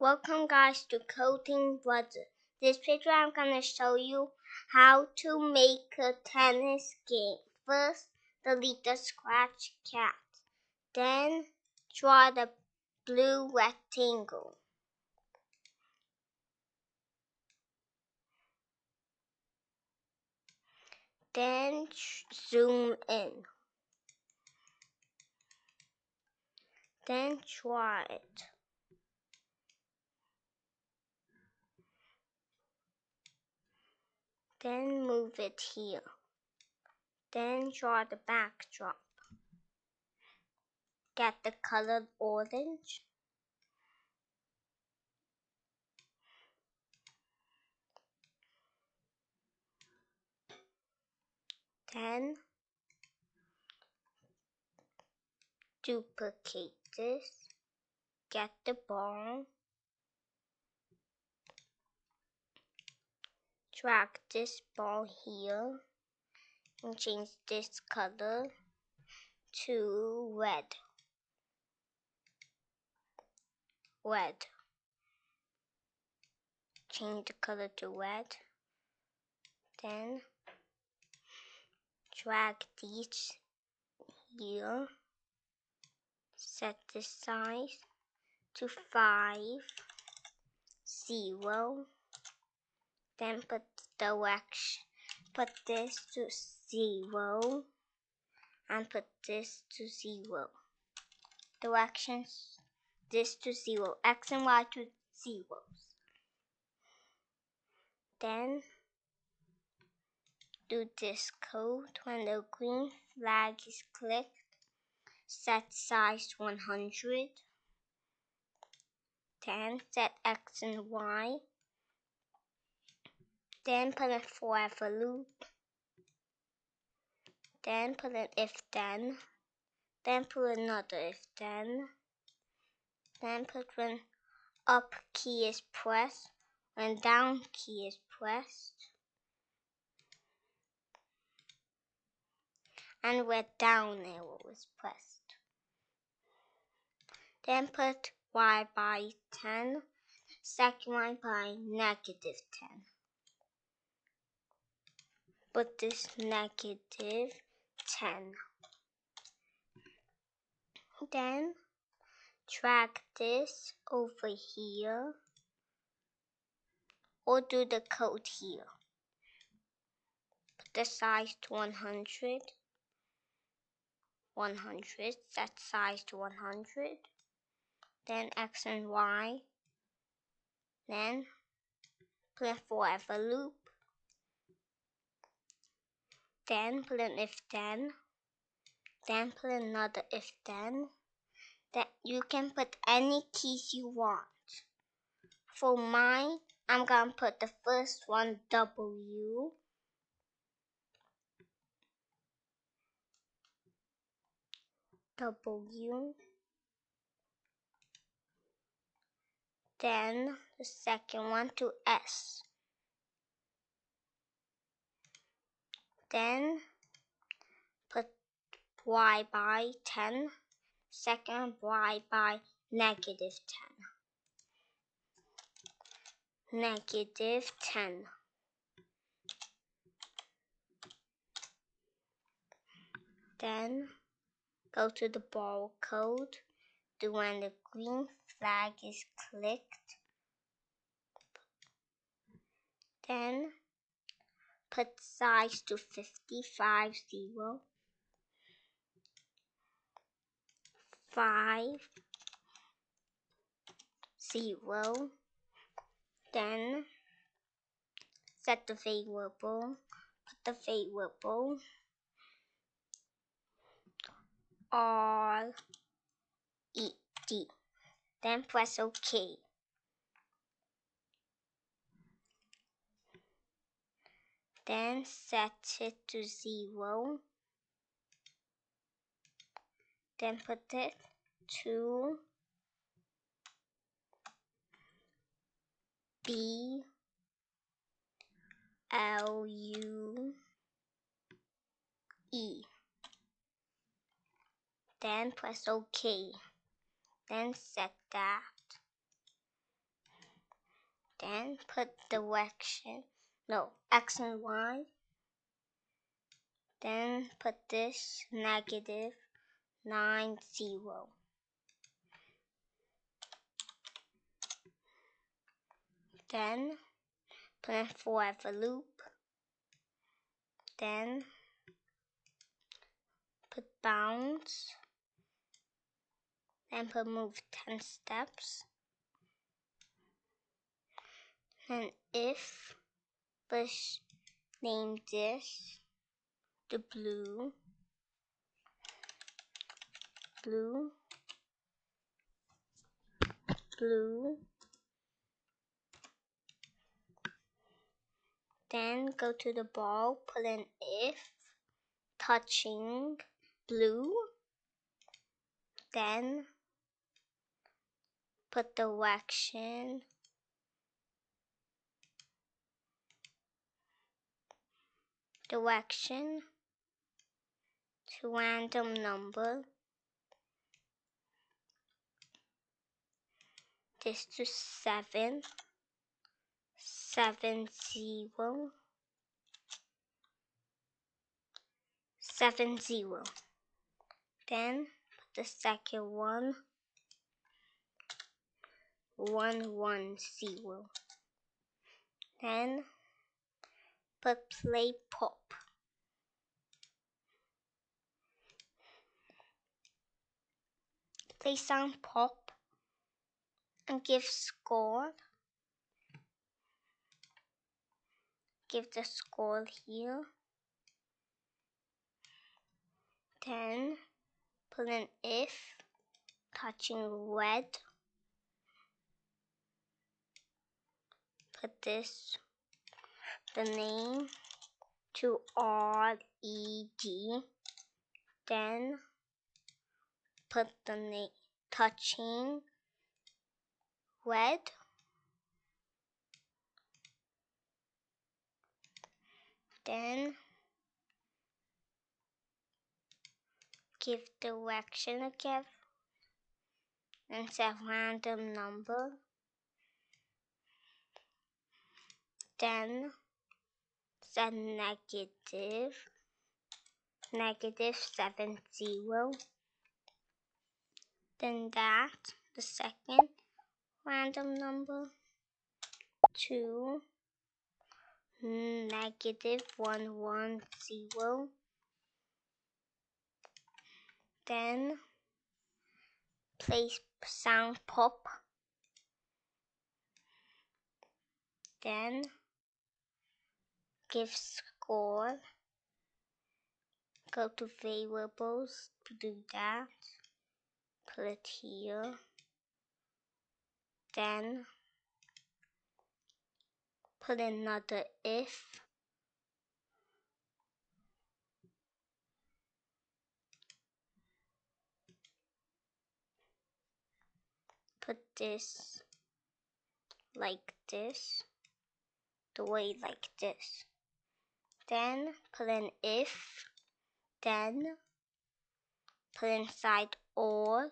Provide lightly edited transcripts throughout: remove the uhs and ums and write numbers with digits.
Welcome guys to Coding Brother. This picture I'm gonna show you how to make a tennis game. First, delete the scratch cat. Then draw the blue rectangle. Then zoom in. Then draw it. Then move it here. Then draw the backdrop. Get the color orange. Then duplicate this. Get the ball. Drag this ball here and change this color to red. Change the color to red. Then drag these here. Set the size to 5, 0. Then put direction. Put this to 0 and put this to 0. Directions this to 0. X and Y to 0s. Then do this code when the green flag is clicked. Set size to 100. Then set X and Y. Then put a forever loop. Then put an if then. Then put another if then. Then put when up key is pressed, when down key is pressed, and where down arrow is pressed. Then put Y by 10, second Y by -10. Put this -10. Then drag this over here, or do the code here. Put the size to 100. 100, set size to 100. Then X and Y. Then put a forever loop. Then put an if then. Then put another if then. Then you can put any keys you want. For mine, I'm gonna put the first one W. Then the second one to S. Then put Y by 10. Second Y by -10. -10. Then go to the ball code. Do when the green flag is clicked. Then put size to 55, 0. 5, 0. Then set the variable. Put the variable RED. Then press OK. Then set it to 0. Then put it to BLUE. Then press OK. Then set that. Then put direction, no, X and Y. Then put this -90. Then put in forever loop. Then put bounds. Then put move 10 steps. And if let's name this the blue, then go to the ball, put in if touching blue, then put direction, to random number, this to 7, 7, 0. Then put the second one, 1, 1, 0. Then put play pop. Play sound pop and give score. Give the score here. Then put an if touching red. Put this the name to RED. Then put the name touching red. Then give direction again and set random number. Then set -70. Then that the second random number to -1, 1, 0. Then place sound pop. Then give score. Go to variables to do that. Put it here. Then put another if. Put this like this. The way like this. Then put an if. Then put inside or.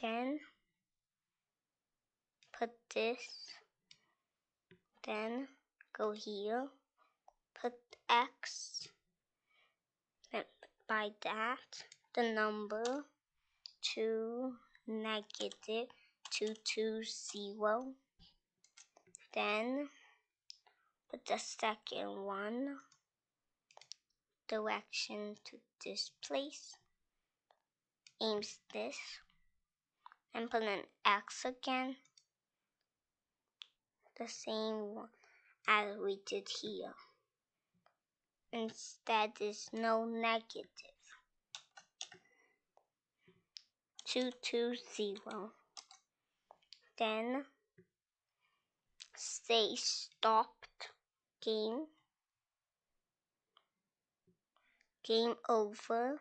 Then put this. Then go here. Put X. Then by that the number to -220. Then put the second one direction to this place. Aims this. And put an X again. The same one as we did here. Instead is no negative. 220. Then say stopped game. Game over.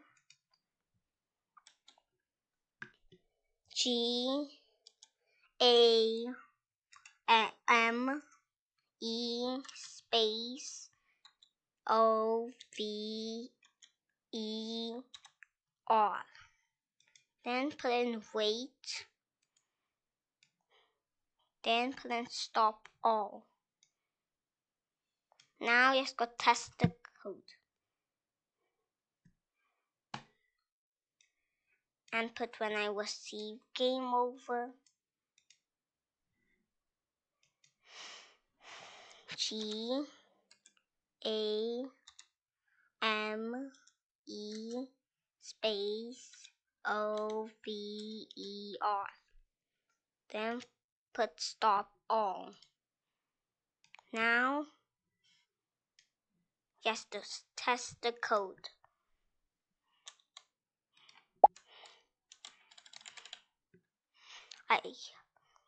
GAME space OVER. Then put in wait. Then put in stop all. Now let's go test the code. And put when I receive game over. G A M E space OVER. Then put stop all. Now, just to test the code.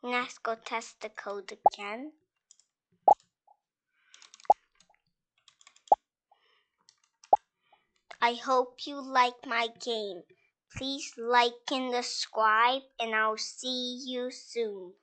Let's go test the code again. I hope you like my game. Please like and subscribe, and I'll see you soon.